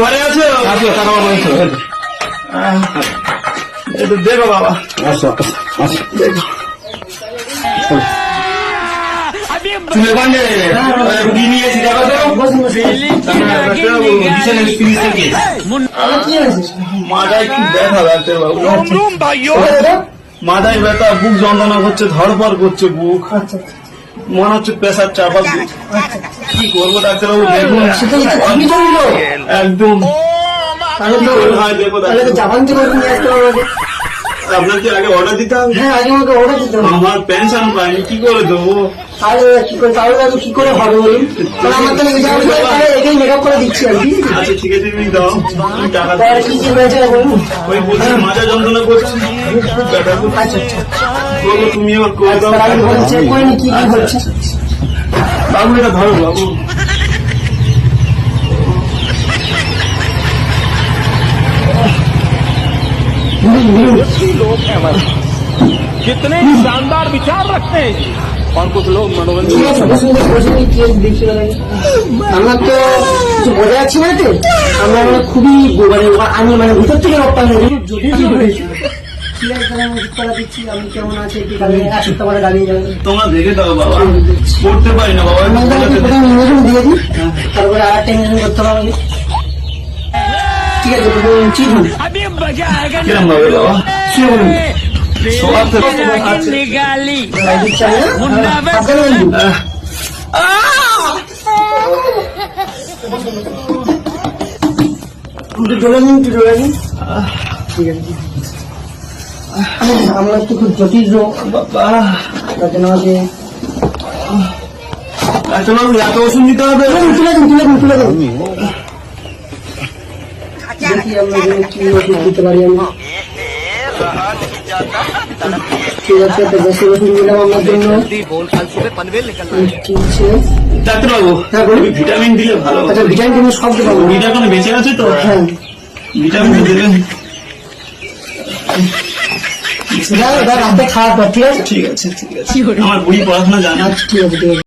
ঘরে আছো? একটু দেবো বাবা। আসো আসো তুমি ওখানে রুগী নিয়েছি, দেখো তো মাথায় কি ব্যথা লাগছে বাবু, মাথায় ব্যথা, বুক যন্ত্রণা করছে, ধড়ফড় করছে বুক, মনে হচ্ছে প্রেসার চাপা। কি করবো ডাক্তারবাবু, দেখুন একদম। আপনার কি আগে অর্ডার দিতে হবে? হ্যাঁ আগে আমাকে অর্ডার দিতে হবে। আমার পেনশন পাইনি, কি করে দেবো? তাহলে কি করে হবে বলুন? আমার তো এটাই মেকআপ করে দিচ্ছি আর কি। আচ্ছা ঠিক আছে, তুমি দাও, আমি টাকা তাহলে কি কি হয়েছে বলুন? ওই বলছি মাথা যন্ত্রণা করছি। আচ্ছা বলো তুমি এবার করে দাও। আমি বলছি করিনি কি কি হচ্ছে। বাবু এটা ধরো বাবু। कितने शानदार विचार रखते हैं और कुछ लोग मनोरंजन। আমার তো কিছু বোঝা যাচ্ছে না তো, আমরা মানে খুবই আমি মানে ভিতর থেকে রপ্তান দিচ্ছি। আমি কেমন আছে একটু এক সপ্তাহ পরে দাঁড়িয়ে যাবে। তোমরা দেখে দাও বাবা, করতে পারি না বাবা। ইঞ্জেকশন দিয়ে দিই, তারপরে আর একটা ইঞ্জেকশন করতে হবে। ঠিক আছে ঠিক আছে। কিরম ভাবে বাবা? শুয়ে বলুন। निकाली ডোলে নিন ঠিক আছে। আমরা একটু খুব জটিল রোগ, বাবা তার জন্য আমাকে ডাক্তারবাবু এত ওষুধ নিতে হবে? তুলে দিন। দেখি আমরা কি ওষুধ দিতে পারি। আমি ঠিক আছে, তো বেশি ওষুধ দিলাম আপনার জন্য। ঠিক আছে ডাক্তারবাবু, হ্যাঁ বলুন। ভিটামিন দিলে ভালো। আচ্ছা ভিটামিন কিন্তু সব দেবো। বুড়িটা কোনো বেঁচে আছে তো? হ্যাঁ ভিটামিন দেবেন। রাতে খাওয়ার পর। ঠিক আছে ঠিক আছে ঠিক আছে, আমার বুড়ি পড়াশোনা জানে। আচ্ছা ঠিক আছে।